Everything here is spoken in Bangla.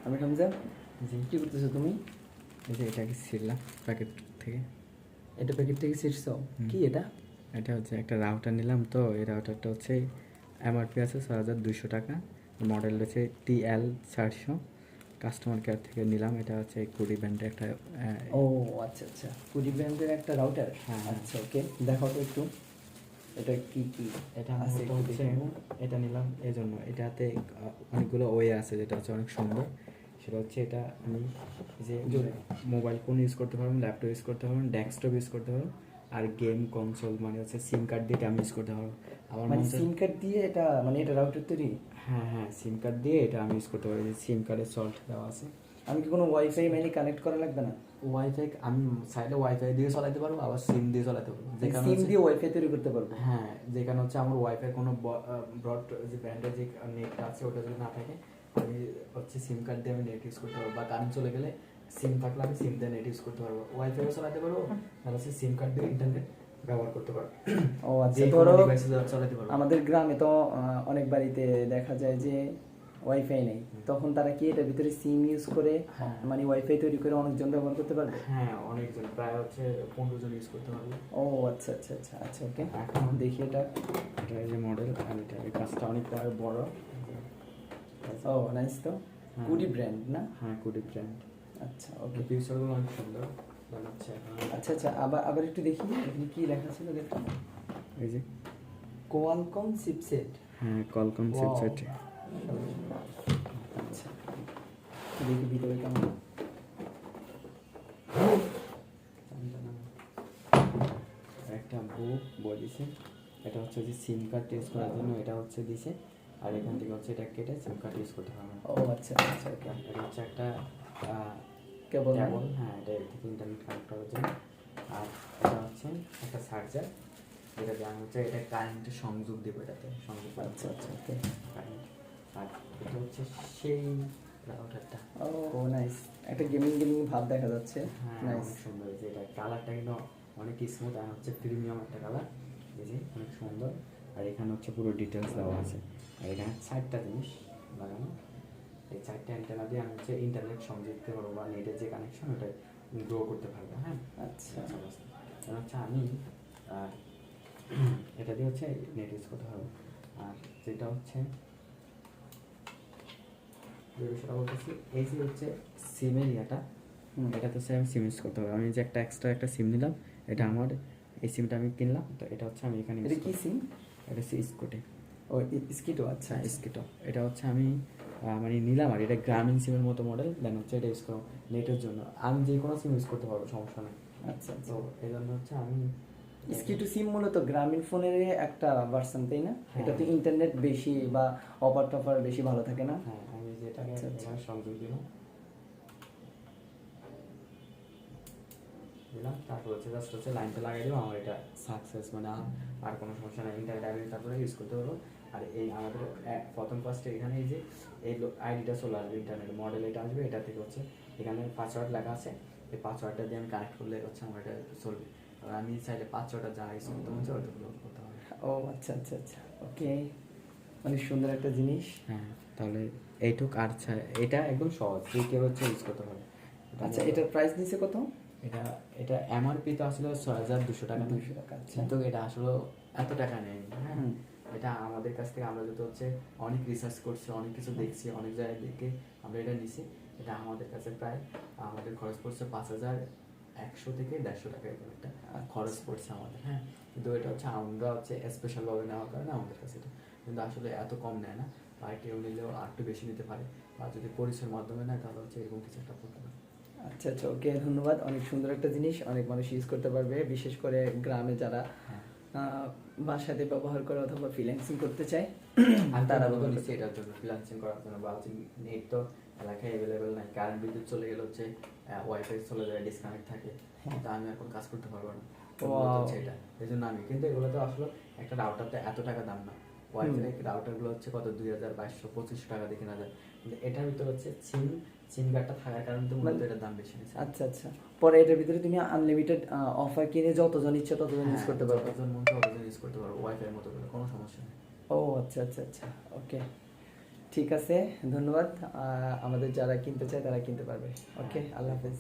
আমি হামজা। জি। কি করতেছো তুমি? এই যে এটাকে ছিঁড়লাম প্যাকেট থেকে। এটা প্যাকেট থেকে ছিঁড়ছো? কি এটা? এটা হচ্ছে একটা রাউটার নিলাম, তো এই রাউটারটা হচ্ছে এমআরপি আছে ৬,২০০ টাকা, মডেল হচ্ছে TL400, কাস্টমার কেয়ার থেকে নিলাম। এটা হচ্ছে কুডি ব্র্যান্ডের একটা ও আচ্ছা আচ্ছা, কুডি ব্র্যান্ডের একটা রাউটার। হ্যাঁ। আচ্ছা ওকে, দেখাও তো একটু এটা কি কি এটা আছে মূলত একটু হচ্ছে দেখবো। এটা নিলাম এই জন্য, এটাতে অনেকগুলো ওয়ে আছে, যেটা হচ্ছে অনেক সুন্দর। সেটা হচ্ছে এটা আমি যে মোবাইল ফোন ইউজ করতে পারবেন, ল্যাপটপ ইউজ করতে পারবেন, ডেস্কটপ ইউজ করতে পারবেন, আর গেম কনসোল মানে হচ্ছে সিম কার্ড দিয়ে আমি ইউজ করতে পারবো। আমার মানে মন চায় সিম কার্ড দিয়ে এটা, মানে এটা রাউটার তৈরি? হ্যাঁ হ্যাঁ, সিম কার্ড দিয়ে এটা আমি ইউজ করতে পারি। সিম কার্ডে সল্ট দেওয়া আছে। আমি কি কোনো ওয়াইফাই মানে কানেক্ট করা লাগবে না? ওয়াইফাই আমি চাইলে ওয়াইফাই দিয়ে চালাতে পারবো, আবার সিম দিয়ে চালাতে পারবো, যেখানে সিম দিয়ে ওয়াইফাই তৈরি করতে পারবো? হ্যাঁ, যেখানে হচ্ছে আমার ওয়াইফাই কোনো ব্রড যে ব্র্যান্ডের যে নেটটা আছে ওটা যদি না থাকে, আমি হচ্ছে সিম কার্ড দিয়ে আমি নেট ইউজ করতে পারবো, বা কারেন্ট চলে গেলে সিম থাকলে আমি সিম দিয়ে নেট ইউজ করতে পারবো, ওয়াইফাইও চালাতে পারবো, আর হচ্ছে সিম কার্ড দিয়ে ইন্টারনেট ব্যবহার করতে পারবো। ও আচ্ছা, যে ধরো কোনো ডিভাইসে চালাতে পারবো। আমাদের গ্রামে তো অনেক বাড়িতে দেখা যায় যে ওয়াইফাই নেই, তখন তারা কি এটার ভিতরে সিম ইউজ করে মানে ওয়াইফাই তৈরি করে অনেকজন ব্যবহার করতে পারবে? হ্যাঁ, অনেকজন, প্রায় হচ্ছে 15 জন ইউজ করতে পারবে। ও আচ্ছা আচ্ছা আচ্ছা আচ্ছা ওকে, এখন দেখি এটা। এটা এই যে মডেল, আর এটা এই কাজটা অনেকটা বড়। ও নাইস তো। কুডি ব্র্যান্ড না? হ্যাঁ, কুডি ব্র্যান্ড। আচ্ছা ওকে, ফিউচারগুলো অনেক সুন্দর বানাচ্ছে এখন। আচ্ছা আচ্ছা, আবার আবার একটু দেখি এখানে কি লেখা ছিল দেখো। এই যে কোয়ালকম চিপসেট। হ্যাঁ, কলকম চিপসেট। আচ্ছা দেখি ভিতরে কেমন। একটা বই দিছে, এটা হচ্ছে যে সিম কার্ড ইউজ করার জন্য এটা হচ্ছে দিছে, আর এখান থেকে হচ্ছে এটা কেটে সিম কার্ড ইউজ করতে হবে। ও আচ্ছা আচ্ছা ওকে, এটা হচ্ছে একটা কেবল? হ্যাঁ, এটা এর থেকে ইন্টারনেট কানেক্ট করার জন্য। আর এটা হচ্ছে একটা চার্জার, যেটা দিয়ে আমি হচ্ছে এটা কারেন্টের সংযোগ দেবো, এটাতে সংযোগ। আচ্ছা আচ্ছা ওকে, কারেন্ট। আর এটা হচ্ছে সেই রাউটারটা। ও নাইস, একটা গেমিং গেমিং ভাব দেখা যাচ্ছে। হ্যাঁ, নাইস। অনেক সুন্দর। যে এটা কালারটা কিন্তু অনেক স্মুথ, আর হচ্ছে প্রিমিয়াম একটা কালার। এই যে অনেক সুন্দর। আর এখানে হচ্ছে পুরো ডিটেলস দেওয়া আছে। আর এখানে 4টা জিনিস লাগানো, এই 4টা অ্যান্টেনা দিয়ে আমি হচ্ছে ইন্টারনেট সংযোগ দিতে পারবো, বা নেটের যে কানেকশন ওটা গ্রো করতে পারবো। হ্যাঁ আচ্ছা কারণ হচ্ছে আমি এটা দিয়ে হচ্ছে নেট ইউজ করতে পারবো। আর যেটা হচ্ছে যে বিষয়টা বলতেছি, এই যে হচ্ছে সিমের ইয়াটা, এটা তো সেম সিম ইউজ করতে হবে। আমি যে একটা এক্সট্রা একটা সিম নিলাম, এটা আমার এই সিমটা আমি কিনলাম, তো এটা হচ্ছে আমি এখানে এটা কি সিম? এটা হচ্ছে স্কুটি। ও স্কিটো, আচ্ছা স্কিটো। এটা হচ্ছে আমি মানে নিলাম, আর এটা গ্রামীণ সিমের মতো মডেল, দেন হচ্ছে এটা ইউজ করো নেটের জন্য। আমি যে কোনো সিম ইউজ করতে পারবো, সমস্যা নেই। আচ্ছা আচ্ছা, তো এই জন্য হচ্ছে আমি স্কিটো সিম মূলত গ্রামীণ ফোনের একটা ভার্সন, তাই না? হ্যাঁ। এটা তো ইন্টারনেট বেশি বা অফার টফার বেশি ভালো থাকে না? হ্যাঁ, আমি যেটাকে আচ্ছা, আচ্ছা। এখানে সংযোগ দিলাম, তারপর হচ্ছে জাস্ট হচ্ছে লাইনটা লাগাই দেবো, আমার এটা সাকসেস। মানে আর কোনো সমস্যা নেই, ইন্টারনেট আইডি তারপরে ইউজ করতে পারবো। আর এই আমাদের প্রথম ফার্স্টে এখানে এই যে এই আইডিটা চলে আসবে, ইন্টারনেট মডেল এটা আসবে, এটা থেকে হচ্ছে এখানে পাসওয়ার্ড লেখা আছে, এই পাসওয়ার্ডটা দিয়ে আমি কানেক্ট করলে হচ্ছে আমার এটা চলবে। আর আমি চাইলে পাসওয়ার্ডটা যা ইউজ করতে মন চাই ওটা করতে হবে। ও আচ্ছা আচ্ছা আচ্ছা ওকে, অনেক সুন্দর একটা জিনিস। হ্যাঁ, তাহলে এইটুক। আর এটা একদম সহজ, যে কেউ হচ্ছে ইউজ করতে পারে। আচ্ছা, এটার প্রাইস নিচে কত? এটা এটা এমআরপি তো আসলে 6,200 টাকা, 200 টাকা। আচ্ছা, কিন্তু এটা আসলে এত টাকা নেই। হ্যাঁ, এটা আমাদের কাছ থেকে আমরা যেটা হচ্ছে অনেক রিসার্চ করছি, অনেক কিছু দেখছি, অনেক জায়গায় দেখে আমরা এটা নিছি। এটা আমাদের কাছে প্রায় আমাদের খরচ পড়ছে 5,100 থেকে 150 টাকা, এরকম একটা খরচ পড়ছে আমাদের। হ্যাঁ, কিন্তু এটা হচ্ছে আমরা হচ্ছে স্পেশালভাবে নেওয়ার কারণে আমাদের কাছে এটা, কিন্তু আসলে এত কম নেয় না, বা কেউ নিলেও আর একটু বেশি নিতে পারে, বা যদি পরিচয়ের মাধ্যমে নেয় তাহলে হচ্ছে এরকম কিছু একটা করতে পারে। আচ্ছা আচ্ছা ওকে, ধন্যবাদ। অনেক সুন্দর একটা জিনিস, অনেক মানুষ ইউজ করতে পারবে, বিশেষ করে গ্রামে যারা বাসাতে ব্যবহার করে অথবা ফ্রিল্যান্সিং করতে চায় তারা ব্যবহার করতে। এটার জন্য ফ্রিল্যান্সিং করার জন্য, বা হচ্ছে নেট তো এলাকায় অ্যাভেলেবেল নাই, কারেন্ট বিদ্যুৎ চলে গেলে হচ্ছে ওয়াইফাই চলে যায়, ডিসকানেক্ট থাকে, তা আমি এখন কাজ করতে পারবো না। হচ্ছে এটা এই জন্য আমি, কিন্তু এগুলো তো আসলে একটা রাউটারতে এত টাকা দাম না। ওয়াইফাই রাউটারগুলো হচ্ছে কত 2,200-2,500 টাকা দিয়ে কেনা যায়, কিন্তু এটার ভিতরে হচ্ছে সিম কার্ডটা থাকার কারণে তো মূলত এটার দাম বেশি নিচ্ছে। আচ্ছা আচ্ছা, পরে এটার ভিতরে তুমি আনলিমিটেড অফার কিনে যতজন ইচ্ছে ততজন ইউজ করতে পারবে? যতজন মন চায় ততজন ইউজ করতে পারবো, ওয়াইফাই মতো করে, কোনো সমস্যা নেই। ও আচ্ছা আচ্ছা আচ্ছা ওকে, ঠিক ঠিক আছে, ধন্যবাদ। আমাদের যারা কিনতে চায় তারা কিনতে পারবে। ওকে, আল্লাহ হাফেজ।